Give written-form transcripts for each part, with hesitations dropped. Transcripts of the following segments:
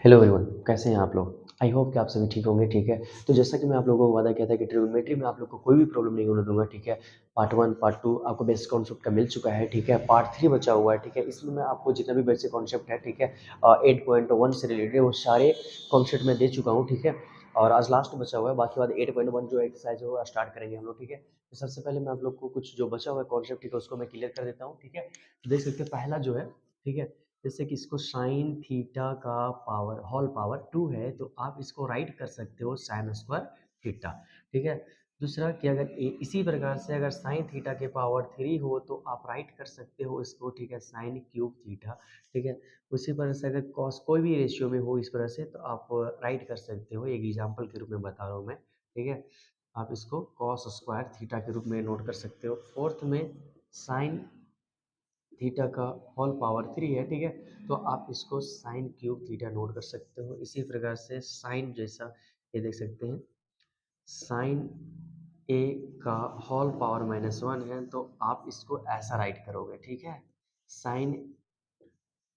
Hello everyone, कैसे हैं आप लोग? आई होप कि आप सभी ठीक होंगे, ठीक है? तो जैसा कि मैं आप लोगों को वादा किया था कि ट्रिग्नोमेट्री में आप लोग को कोई भी प्रॉब्लम नहीं होने दूँगा, ठीक है? पार्ट 1, पार्ट 2 आपको बेसिक कॉन्सेप्ट का मिल चुका है, ठीक है? पार्ट 3 बचा हुआ है, ठीक है? इसमें मैं आपको जितना भी बेसिक कॉन्सेप्ट है, ठीक है? 8.1 से रिलेटेड वो सारे कॉन्सेप्ट मैं दे चुका हूँ, ठीक है? और आज लास्ट बचा हुआ है, बाकी बाद 8.1 जो एक्सरसाइज है वो स्टार्ट करेंगे हम लोग, ठीक है? तो सबसे पहले मैं आप लोग को कुछ जो बचा हुआ है कॉन्सेप्ट, ठीक है? उसको मैं क्लियर कर देता हूँ, ठीक है? तो देख सकते हैं पहला जो है, ठीक है? जैसे कि इसको साइन थीटा का पावर होल पावर 2 है तो आप इसको राइट कर सकते हो साइन स्क्वायर थीटा, ठीक है। दूसरा कि अगर इसी प्रकार से अगर साइन थीटा के पावर 3 हो तो आप राइट कर सकते हो इसको, ठीक है, साइन क्यूब थीटा, ठीक है। उसी प्रकार से अगर कॉस कोई भी रेशियो में हो इस तरह से तो आप राइट कर सकते हो, एक एग्जाम्पल के रूप में बता रहा हूँ मैं, ठीक है। आप इसको कॉस स्क्वायर थीटा के रूप में नोट कर सकते हो। फोर्थ में साइन थीटा का होल पावर 3 है, ठीक है। तो आप इसको साइन क्यूब थीटा नोट कर सकते हो। इसी प्रकार से साइन जैसा ये देख सकते हैं, साइन ए का होल पावर -1 है तो आप इसको ऐसा राइट करोगे, ठीक है। साइन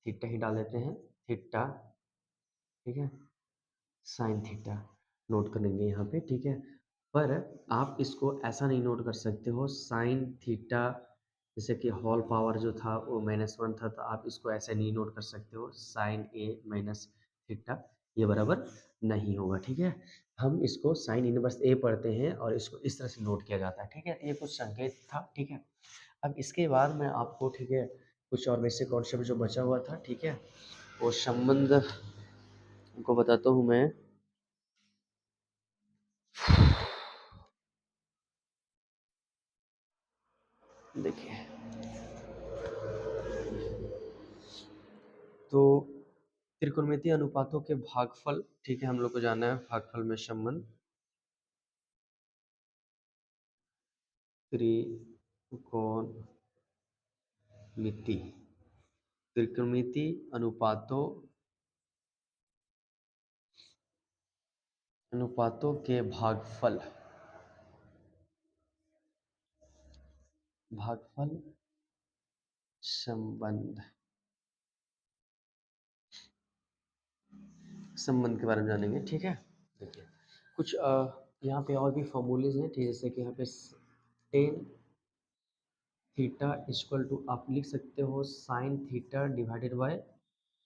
थीटा ही डाल देते हैं, थीटा, ठीक है, साइन थीटा नोट कर लेंगे यहाँ पे, ठीक है। पर आप इसको ऐसा नहीं नोट कर सकते हो साइन थीटा, जैसे कि होल पावर जो था वो -1 था तो आप इसको ऐसे नहीं नोट कर सकते हो साइन ए माइनस थीटा, ये बराबर नहीं होगा, ठीक है। हम इसको साइन इनवर्स ए पढ़ते हैं और इसको इस तरह से नोट किया जाता है, ठीक है। ये कुछ संकेत था, ठीक है। अब इसके बाद मैं आपको, ठीक है, कुछ और बेसिक कॉन्सेप्ट जो बचा हुआ था, ठीक है, वो संबंध को बताता हूँ मैं। देखिए, तो त्रिकोणमितीय अनुपातों के भागफल, ठीक है, हम लोग को जानना है भागफल में संबंध त्रिकोणमिति अनुपातों के भागफल संबंध के बारे में जानेंगे, ठीक है। देखिए, कुछ यहाँ पे और भी फॉर्मूलेज हैं, ठीक है, जैसे कि यहाँ पे टेन थीटा इक्वल टू आप लिख सकते हो sine theta divided by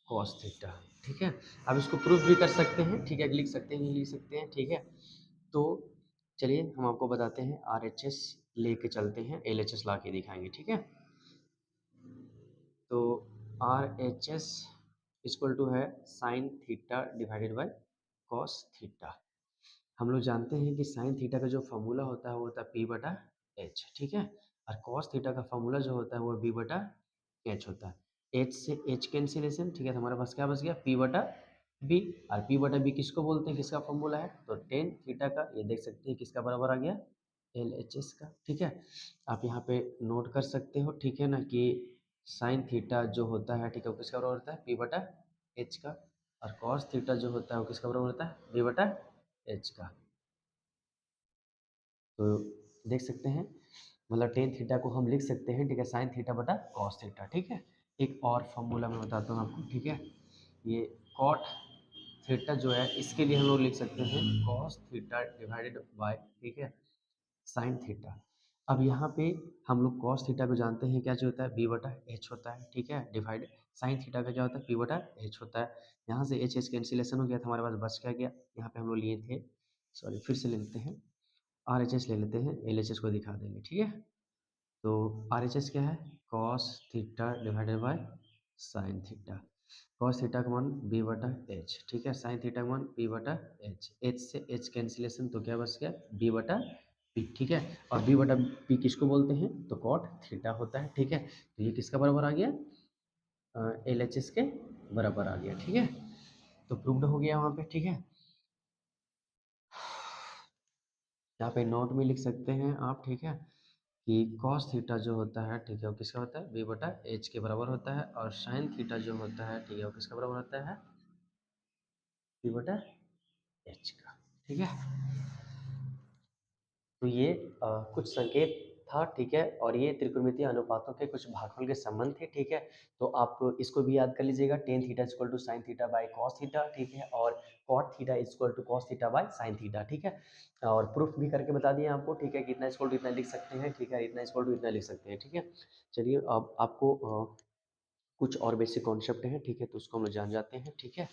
cos theta, ठीक है। अब इसको प्रूफ भी कर सकते हैं, ठीक है, लिख सकते हैं, नहीं लिख सकते हैं, ठीक है। तो चलिए हम आपको बताते हैं, RHS लेके चलते हैं, LHS ला के दिखाएंगे, ठीक है। तो RHS इक्वल टू है sine theta divided by cos theta. हम लोग जानते हैं कि साइन थीटा का जो फॉर्मूला होता है वो होता है P/H, ठीक है। और कॉस थीटा का फॉर्मूला जो होता है वो B/H होता है। H से H कैंसिलेशन, ठीक है, तो हमारे पास क्या बच गया P/B। और P/B किसको बोलते हैं, किसका फॉर्मूला है, तो टेन थीटा का, ये देख सकते हैं किसका बराबर आ गया, LHS का, ठीक है। आप यहाँ पे नोट कर सकते हो, ठीक है ना, कि साइन थीटा जो होता है, ठीक है, वो किसका बराबर होता है P/H का। और कॉस थीटा जो होता है वो किसका बराबर होता है B/H का। तो देख सकते हैं, मतलब टेन थीटा को हम लिख सकते हैं, ठीक है, साइन थीटा बटा कॉस थीटा, ठीक है। एक और फॉर्मूला मैं बताता हूँ आपको, ठीक है। ये कॉट थीटा जो है इसके लिए हम लोग लिख सकते हैं कॉस थीटा डिवाइडेड बाय, ठीक है, साइन थीटा। अब यहाँ पे हम लोग कॉस थीटा को जानते हैं क्या जो होता है B/H होता है, ठीक है, डिवाइड साइन थीटा का क्या होता है P/H होता है। यहाँ से H कैंसिलेशन हो गया था, हमारे पास बच क्या गया, यहाँ पे हम लोग लिए थे, सॉरी फिर से ले लेते हैं, RHS ले लेते हैं, LHS को दिखा देंगे, ठीक है। तो RHS क्या है, cos theta divided by sine theta. Cos theta का मान B/H, ठीक है, साइन थीटा का मान P/H। H से H कैंसिलेशन तो क्या बच गया B/P, ठीक है। और B/P किसको बोलते हैं, तो कॉट थीटा होता है, ठीक है। तो ये किसका बराबर आ गया, LHS के बराबर आ गया, ठीक है। तो प्रूव्ड हो गया वहाँ पे, ठीक है। यहाँ पे नोट में लिख सकते हैं आप, ठीक है, कि कॉस थीटा जो होता है, ठीक है, वो किसका होता है B/H के बराबर होता है। और साइन थीटा जो होता है, ठीक है, वो किसका बराबर होता है B/H का, ठीक है। तो ये कुछ संकेत था, ठीक है, और ये त्रिकोणमितीय अनुपातों के कुछ भागफल के संबंध थे, ठीक है। तो आप इसको भी याद कर लीजिएगा, tan theta equal to sine theta by cos theta, ठीक है, और cot theta equal to cos theta by sine theta, ठीक है। और प्रूफ भी करके बता दिए आपको, ठीक है, कि इतना इक्वल टू इतना लिख सकते हैं, ठीक है, इतना इक्वल टू इतना लिख सकते हैं, ठीक है। चलिए अब आपको कुछ और बेसिक कॉन्सेप्ट हैं, ठीक है, तो उसको हम लोग जान जाते हैं, ठीक है।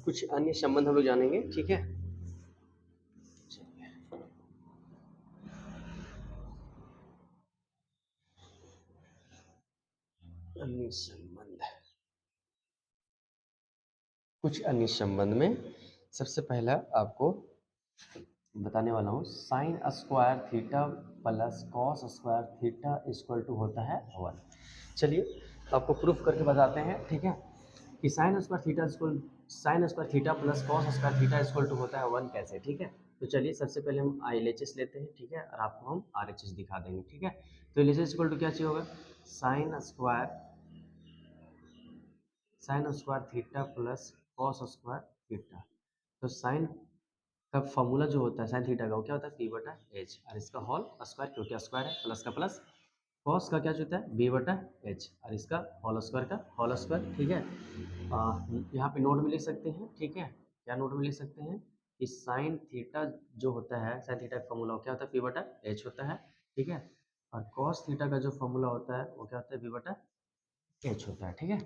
कुछ अन्य संबंध हम लोग जानेंगे, ठीक है। अन्य संबंध, कुछ अन्य संबंध में सबसे पहला आपको बताने वाला हूँ, sine square theta plus cos square theta equal to होता है 1। चलिए आपको प्रूफ करके बताते हैं, ठीक है, कि sine square theta plus cos square theta equal to होता है 1 कैसे, ठीक है। तो चलिए सबसे पहले हम LHS लेते हैं, ठीक है, और आपको हम RHS दिखा देंगे, ठीक है। तो LHS इक्वल टू क्या चाहिए होगा, sign square theta plus cos square theta. तो साइन का फॉर्मूला जो होता है साइन थीटा का, वो क्या होता है, पी बटा एच, और इसका होल स्क्वायर, क्योंकि स्क्वायर है, प्लस का प्लस। कॉस का क्या होता है, बी बटा एच, और इसका होल स्क्वायर का होल स्क्वायर, ठीक है। यहाँ पे नोट में लिख सकते हैं, ठीक है, क्या नोट में लिख सकते हैं कि साइन थीटा जो होता है, साइन थीटा का फॉर्मूला क्या होता है, पी बटा एच होता है, ठीक है। और कॉस थीटा का जो फॉर्मूला होता है वो क्या होता है, बी बटा एच होता है, ठीक है।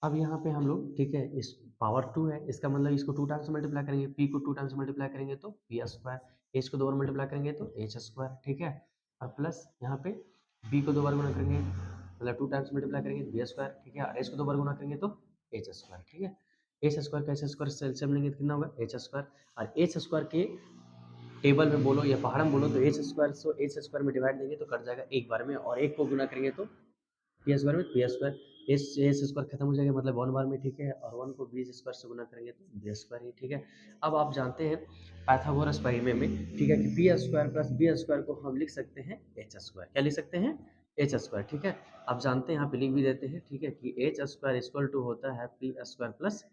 अब यहाँ पे हम लोग, ठीक है, इस पावर 2 है, इसका मतलब इसको 2 टाइम्स मल्टीप्लाई करेंगे, पी को 2 टाइम्स मल्टीप्लाई करेंगे तो पी स्क्वायर, एच को 2 बार मल्टीप्लाई करेंगे तो एच स्क्वायर, ठीक है। और प्लस यहाँ पे बी को 2 बार गुना करेंगे, मतलब 2 टाइम्स मल्टीप्लाई करेंगे बी स्क्वायर, ठीक है, और एच को 2 बार गुना करेंगे तो एच स्क्वायर, ठीक है। एच स्क्वायर का एच स्क्वायर से एलसीएम लेंगे तो कितना होगा, एच स्क्वायर, और एच स्क्वायर के टेबल में बोलो या पहाड़ में बोलो तो H square so H square में डिवाइड देंगे तो कट जाएगा एक बार में, और एक को गुना करेंगे तो पी स्क्वायर में पी स्क्वायर, एस स्क्वायर खत्म हो जाएगा, मतलब 1 बार में, ठीक है, और 1 को बी स्क्वायर से गुना करेंगे तो बी स्क्वायर ही, ठीक है। अब आप जानते हैं पाइथागोरस प्रमेय में, ठीक है, कि P square plus B square को हम लिख सकते हैं एच स्क्वायर, क्या लिख सकते हैं, एच स्क्वायर, ठीक है। आप जानते हैं, यहाँ पे लिख भी देते हैं, ठीक है, कि एच स्क्वायर इक्वल टू होता है P square plus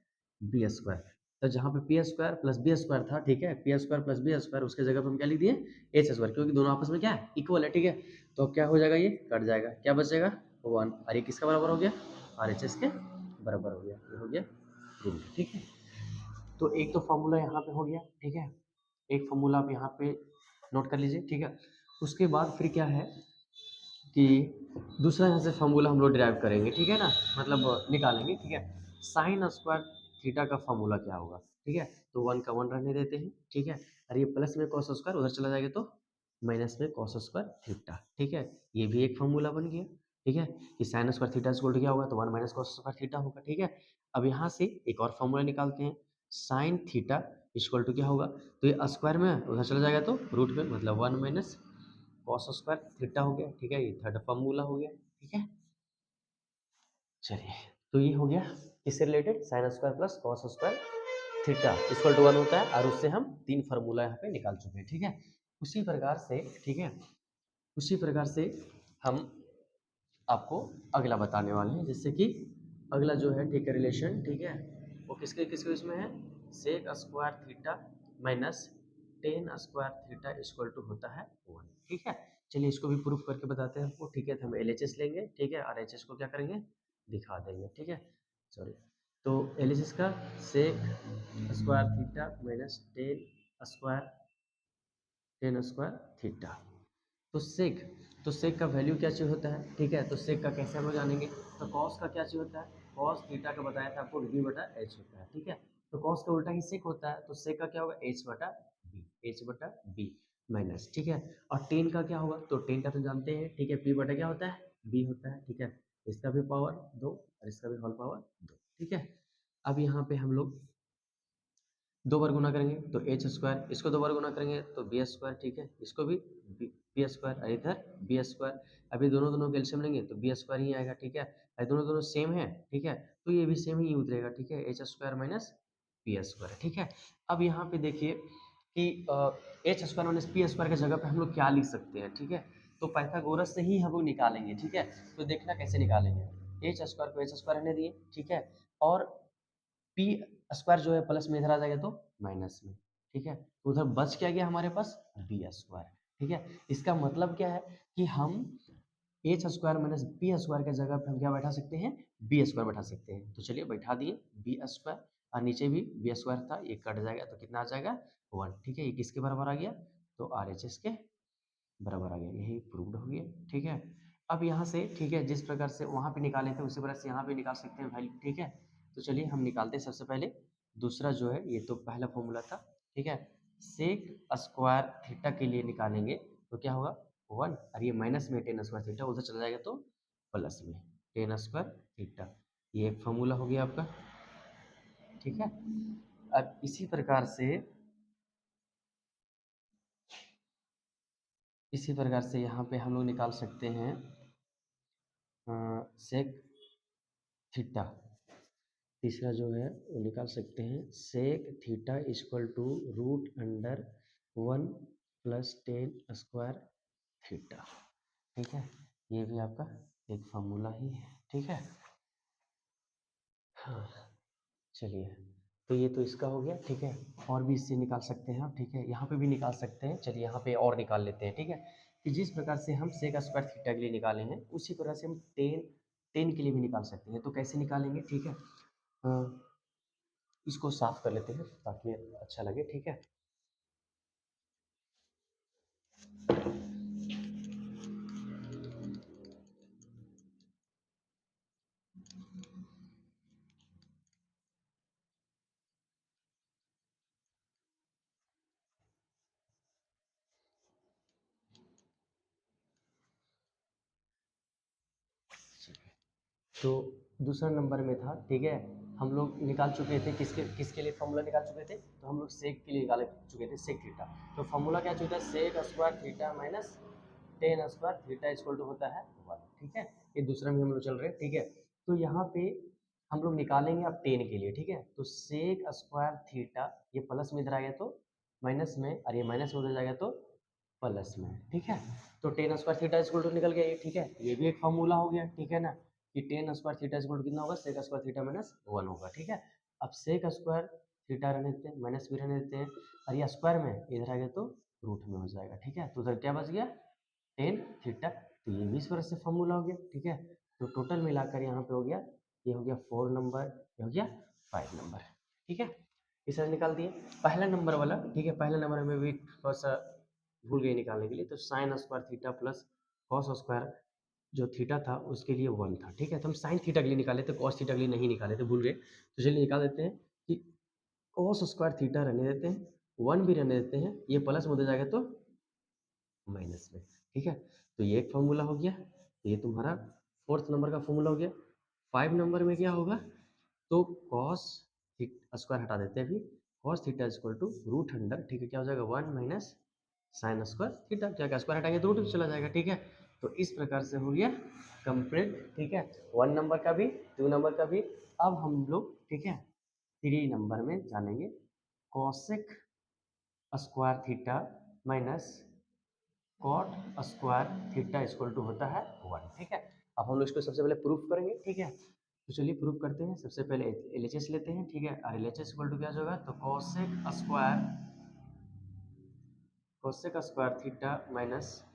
B square. तो जहाँ पे P square plus B square था, ठीक है, P square plus B square, उसके जगह पे हम क्या लिख दिए, एच स्क्वायर, क्योंकि दोनों आपस में क्या है, इक्वल है, ठीक है। तो अब क्या हो जाएगा, ये कट जाएगा, क्या बचेगा, 1, और ये किसका बराबर हो गया, RHS के बराबर हो गया, ये हो गया प्रूफ, ठीक है। तो एक तो फॉर्मूला यहाँ पे हो गया, ठीक है, एक फॉर्मूला आप यहाँ पे नोट कर लीजिए, ठीक है। उसके बाद फिर क्या है कि दूसरा यहाँ से फॉर्मूला हम लोग डिराइव करेंगे, ठीक है ना, मतलब निकालेंगे, ठीक है। साइन स्क्वायर थीटा का फॉर्मूला क्या होगा, ठीक है, तो 1 का 1 रहने देते हैं, ठीक है, और ये प्लस में कॉस स्क्वायर उधर चला जाएगा तो माइनस में कॉस स्क्वायर थीटा, ठीक है। ये भी एक फॉर्मूला बन गया, ठीक है, कि sine square theta equal to क्या होगा, तो 1 माइनस कॉस स्क्वायर थीटा होगा, ठीक है। अब यहाँ से एक और फॉर्मूला निकालते हैं, साइन थीटा इक्वल टू क्या होगा, तो ये स्क्वायर में उधर चला जाएगा तो रूट में, मतलब 1 माइनस कॉस स्क्वायर थीटा हो गया, ठीक है, ये थर्ड फॉर्मूला हो गया, ठीक है। चलिए, तो ये हो गया किससे related, sine square plus cos square theta equal to 1 होता है, और उससे हम 3 फार्मूला यहाँ पे निकाल चुके हैं, ठीक है। उसी प्रकार से, ठीक है, उसी प्रकार से हम आपको अगला बताने वाले हैं, जिससे कि अगला जो है, ठीक है, रिलेशन, ठीक है, वो किसके किसके इसमें है, sec square theta minus tan square theta equal to होता है 1, ठीक है। चलिए इसको भी प्रूफ करके बताते हैं आपको, ठीक है, तो हम LHS लेंगे, ठीक है, और RHS को क्या करेंगे, दिखा देंगे, ठीक है। सॉरी, तो LHS का sec square theta minus tan square theta. तो सेक, तो सेक का वैल्यू क्या चाहिए होता है, ठीक है, तो सेक का कैसे हम लोग जानेंगे, तो कॉस का क्या चाहिए होता है, कॉस थीटा का बताया था आपको, बी बटा एच होता है, ठीक है। तो कॉस का उल्टा ही सेक होता है, तो सेक का क्या होगा, एच बटा बी माइनस, ठीक है। और टेन का क्या होगा, तो टेन का तो जानते हैं, ठीक है, पी बटा क्या होता है, बी होता है, ठीक है। इसका भी पावर 2 और इसका भी होल पावर 2, ठीक है। अब यहाँ पे हम लोग 2 बार गुना करेंगे तो एच स्क्वायर, इसको 2 बार गुना करेंगे तो बी स्क्वायर, ठीक है, इसको भी बी स्क्वायर, और इधर बी स्क्वायर। अभी दोनों दोनों का एलसीएम लेंगे तो बी स्क्वायर ही आएगा, ठीक है, और दोनों दोनों सेम है, ठीक है, तो ये भी सेम ही उतरेगा, ठीक है, H square minus B square, ठीक है। अब यहाँ पे देखिए कि H square minus P square की जगह पे हम लोग क्या लिख सकते हैं, ठीक है। तो पाइथागोरस से ही हम लोग निकालेंगे, ठीक है। तो देखना कैसे निकालेंगे। एच स्क्वायर को एच स्क्वायर रहने दिए, ठीक है। और पी स्क्वायर जो है प्लस में इधर आ जाएगा तो माइनस में, ठीक है। तो उधर बच क्या गया हमारे पास, बी स्क्वायर, ठीक है। इसका मतलब क्या है कि हम H square minus B square की जगह पे हम क्या बैठा सकते हैं, बी स्क्वायर बैठा सकते हैं। तो चलिए बैठा दिए बी स्क्वायर, और नीचे भी बी स्क्वायर था, ये कट जाएगा तो कितना आ जाएगा 1, ठीक है। ये किसके बराबर आ गया, तो आर एच एस के बराबर आ गया, यही प्रूव्ड हो गया, ठीक है। अब यहाँ से, ठीक है, जिस प्रकार से वहाँ पे निकाले थे उसी प्रकार से यहाँ पे निकाल सकते हैं वैल्यू, ठीक है। तो चलिए हम निकालते हैं सबसे पहले दूसरा जो है, ये तो पहला फॉर्मूला था, ठीक है। सेक स्क्वायर थीटा के लिए निकालेंगे तो क्या होगा 1, और ये माइनस में टेन स्क्वायर थीटा उधर चला जाएगा तो प्लस में टेन स्क्वायर थीटा, ये एक फॉर्मूला हो गया आपका, ठीक है। अब इसी प्रकार से यहाँ पे हम लोग निकाल सकते हैं सेक थीटा, तीसरा जो है वो निकाल सकते हैं sec theta equal to root under 1 plus tan square theta, ठीक है। ये भी आपका एक फार्मूला ही है, ठीक है। हाँ, चलिए, तो ये तो इसका हो गया, ठीक है। और भी इससे निकाल सकते हैं आप, ठीक है, यहाँ पे भी निकाल सकते हैं। चलिए यहाँ पे और निकाल लेते हैं, ठीक है। कि जिस प्रकार से हम सेक स्क्वायर थीटा के लिए निकाले हैं उसी प्रकार से हम टेन टेन के लिए भी निकाल सकते हैं। तो कैसे निकालेंगे, ठीक है। इसको साफ कर लेते हैं ताकि अच्छा लगे, ठीक है। तो दूसरा नंबर में था, ठीक है। हम लोग निकाल चुके थे किसके किसके लिए फॉर्मूला निकाल चुके थे, तो हम लोग सेक के लिए निकाल चुके थे सेक थीटा। तो फॉर्मूला क्या चुका है, sec square theta minus tan square theta equal to होता है 1, ठीक है। ये दूसरा में हम लोग चल रहे हैं, ठीक है। तो यहाँ पे हम लोग निकालेंगे अब टेन के लिए, ठीक है। तो सेक स्क्वायर थीटा, ये प्लस में इधर आ गया तो माइनस में, और ये माइनस में उधर जाएगा तो प्लस में, ठीक है। तो tan square theta equal to निकल गया ये, ठीक है। ये भी एक फॉर्मूला हो गया, ठीक है ना, कि tan square theta equal to कितना होगा, सेक स्क्वायर थीटा माइनस 1 होगा, ठीक है। अब सेक स्क्वायर थीटा रहने देते हैं, माइनस भी रहने देते हैं, और ये स्क्वायर में इधर आ गया तो रूट में हो जाएगा, ठीक है। तो उधर क्या बच गया, टेन थीटा। तो ये भी इस वजह से फॉर्मूला हो गया, ठीक है। तो टोटल मिलाकर यहाँ पे हो गया, ये हो गया 4 नंबर, ये हो गया 5 नंबर, ठीक है। इस तरह निकाल दिए पहला नंबर वाला, ठीक है। पहला नंबर में भी थोड़ा सा भूल गए निकालने के लिए, तो sign square theta plus cos square जो थीटा था उसके लिए 1 था, ठीक है। तो हम साइन थीटा के लिए निकाले थे, कॉस थीटा के लिए नहीं निकाले थे, भूल गए। तो चलिए निकाल देते हैं कि कॉस स्क्वायर थीटा रहने देते हैं, 1 भी रहने देते हैं, ये प्लस में हो जाएगा तो माइनस में, ठीक है। तो ये एक फॉर्मूला हो गया, ये तुम्हारा फोर्थ नंबर का फॉर्मूला हो गया। 5 नंबर में क्या होगा, तो कॉस स्क्वायर हटा देते हैं अभी, cos theta equal to root under, ठीक है, क्या हो जाएगा 1 माइनस साइन स्क्वायर थीटा, क्या क्या स्क्वायर हटाएंगे तो रूट चला जाएगा, ठीक है। तो इस प्रकार से हो गया कंप्लीट, ठीक है, 1 नंबर का भी 2 नंबर का भी। अब हम लोग, ठीक है, 3 नंबर में जानेंगे cosec square theta minus cot square theta equal to होता है 1, ठीक है। अब हम लोग इसको सबसे पहले प्रूफ करेंगे, ठीक है। तो चलिए प्रूफ करते हैं। सबसे पहले एलएचएस लेते हैं, ठीक है। और एलएचएस इक्वल टू क्या होगा, तो cosec square theta minus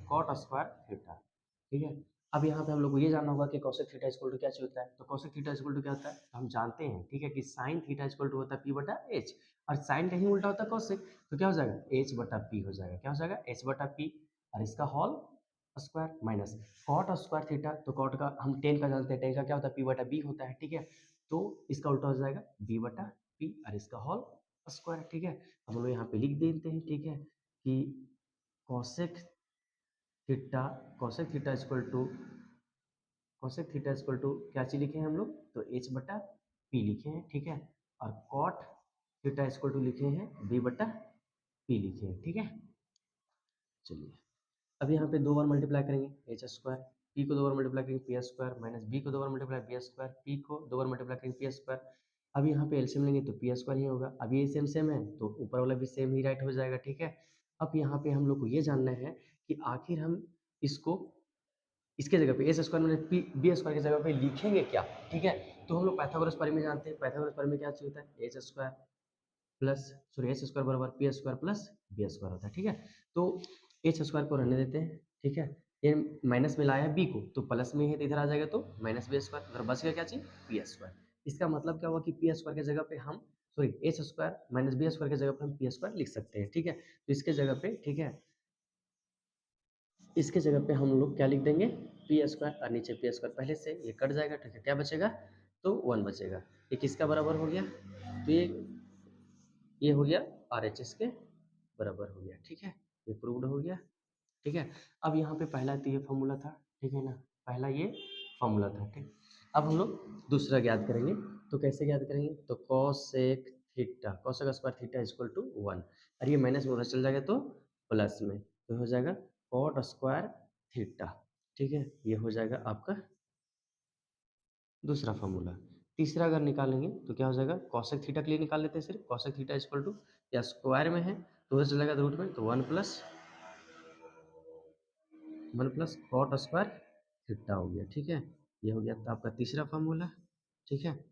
cot square theta, ठीक है। अब यहाँ पे हम लोग को ये जानना होगा कि कोसेक थीटा इक्वल टू क्या चीज होता है। तो कोसेक थीटा इक्वल टू क्या होता है, तो हम जानते हैं, ठीक है, कि साइन थीटा इक्वल टू होता है पी बटा एच, और साइन कहीं उल्टा होता है कोसेक, तो क्या हो जाएगा एच बटा पी हो जाएगा, क्या हो जाएगा एच बटा पी, और इसका whole square minus cot square theta, तो कॉट का हम टेन का जानते हैं, टेन का क्या होता है पी बटा बी होता है, ठीक है। तो इसका उल्टा हो जाएगा बी बटा पी, और इसका होल स्क्वायर, ठीक है। हम लोग यहाँ पे लिख देते हैं, ठीक है, कि cosec theta cosec theta equal to cosec theta equal to क्या चीज लिखे हैं हम लोग, तो एच बटा पी लिखे हैं, ठीक है। और कॉट थीटा इक्वल टू लिखे हैं बी बटा पी लिखे हैं, ठीक है। चलिए अब यहाँ पे 2 बार मल्टीप्लाई करेंगे एच स्क्वायर, पी को 2 बार मल्टीप्लाई करेंगे पी स्क्वायर, माइनस बी को 2 बार मल्टीप्लाई बी स्क्वायर, पी को 2 बार मल्टीप्लाई करेंगे पी स्क्वायर, अब यहाँ पे एलसीएम लेंगे तो पी स्क्वायर ही होगा। अब ये सेम सेम है तो ऊपर वाला भी सेम ही राइट हो जाएगा, ठीक है। अब यहाँ पे हम लोग को ये जानना है कि आखिर हम इसको इसके जगह पे एस स्क्वायर में बी स्क्वायर की जगह पे लिखेंगे क्या, ठीक है। तो हम लोग पाइथागोरस प्रमेय जानते हैं। पाइथागोरस प्रमेय क्या चाहिए होता है, H square plus sorry H square बराबर P square plus B square होता है, ठीक है। तो एच स्क्वायर को रहने देते हैं, ठीक है। ये माइनस में लाया बी को तो प्लस में है तो इधर आ जाएगा तो माइनस बी स्क्वायर, उधर बच गया क्या चीज, पी स्क्वायर। इसका मतलब क्या हुआ कि पी स्क्वायर की जगह पे हम sorry H square minus B square की जगह पे हम पी स्क्वायर लिख सकते हैं, ठीक है। तो इसके जगह पे, ठीक है, इसके जगह पे हम लोग क्या लिख देंगे, पी स्क्वायर, और नीचे पी स्क्वायर पहले से ये कट जाएगा, ठीक है। क्या बचेगा, तो 1 बचेगा। ये किसका बराबर हो गया, तो ये हो गया आर एच एस के बराबर हो गया, ठीक है। ये प्रूव्ड हो गया, ठीक है। अब यहाँ पे पहला तो ये फॉर्मूला था, ठीक है ना, पहला ये फॉर्मूला था, ठीक। अब हम लोग दूसरा ज्ञात करेंगे। तो कैसे ज्ञात करेंगे, तो cosec theta, cosec square theta equal to 1, और ये माइनस में उधर चल जाएगा तो प्लस में, तो हो जाएगा कॉट स्क्वायर थीटा, ठीक है। ये हो जाएगा आपका दूसरा फॉर्मूला। तीसरा अगर निकालेंगे तो क्या हो जाएगा, कॉसेक थीटा के लिए निकाल लेते हैं सिर्फ, कॉसेक थीटा इक्वल टू, या स्क्वायर में है तो उधर चल जाएगा रूट में, तो one plus cot square theta हो गया, ठीक है। ये हो गया आपका तीसरा फॉर्मूला, ठीक है।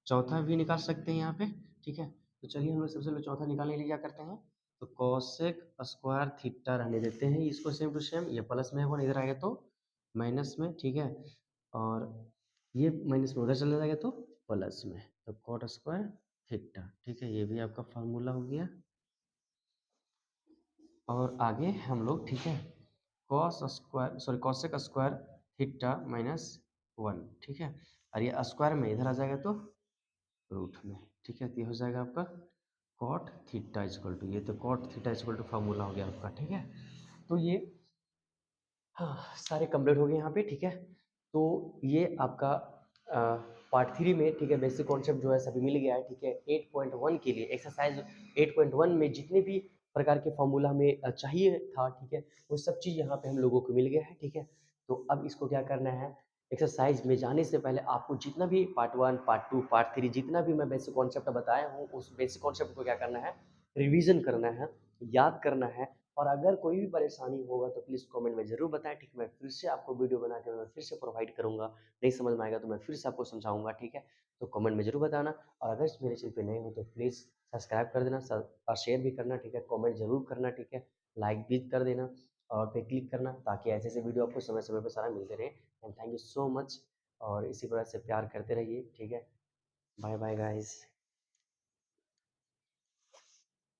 चौथा भी निकाल सकते हैं यहाँ पे, ठीक है। तो चलिए हम लोग सबसे पहले चौथा निकालने के लिए क्या करते हैं, तो कॉसेक स्क्वायर थीटा रहने देते हैं इसको सेम टू सेम, ये प्लस में है वन, इधर आएगा तो माइनस में, ठीक है। और ये माइनस में उधर चला जाएगा तो प्लस में, तो कॉट स्क्वायर थीटा, ठीक है। ये भी आपका फार्मूला हो गया। और आगे हम लोग, ठीक है, cos square sorry cosec square theta minus 1, ठीक है। और ये स्क्वायर में इधर आ जाएगा तो रूट में, ठीक है। तो ये हो जाएगा आपका कॉट थीटा इक्वल टू, ये तो cot theta equal to formula हो गया आपका, ठीक है। तो ये हाँ सारे कंप्लीट हो गए यहाँ पे, ठीक है। तो ये आपका पार्ट 3 में, ठीक है, बेसिक कॉन्सेप्ट जो है सभी मिल गया है, ठीक है। 8.1 के लिए एक्सरसाइज 8.1 में जितने भी प्रकार के फॉर्मूला हमें चाहिए था, ठीक है, वो सब चीज़ यहाँ पे हम लोगों को मिल गया है, ठीक है। तो अब इसको क्या करना है, एक्सरसाइज में जाने से पहले आपको जितना भी पार्ट 1 पार्ट 2 पार्ट 3 जितना भी मैं बेसिक कॉन्सेप्ट बताया हूँ, उस बेसिक कॉन्सेप्ट को क्या करना है, रिविजन करना है, याद करना है। और अगर कोई भी परेशानी होगा तो प्लीज़ कमेंट में ज़रूर बताएं, ठीक। मैं फिर से आपको वीडियो बना के मैं फिर से प्रोवाइड करूँगा, नहीं समझ में आएगा तो मैं फिर से आपको समझाऊंगा, ठीक है। तो कमेंट में ज़रूर बताना, और अगर मेरे चैनल पे नए हो तो प्लीज़ सब्सक्राइब कर देना, और शेयर भी करना, ठीक है। कमेंट जरूर करना, ठीक है। लाइक भी कर देना और पे क्लिक करना, ताकि ऐसे ऐसे वीडियो आपको समय समय पर सारा मिलते रहे। And thank you so much, और इसी प्रकार से प्यार करते रहिए, ठीक है। Bye bye guys.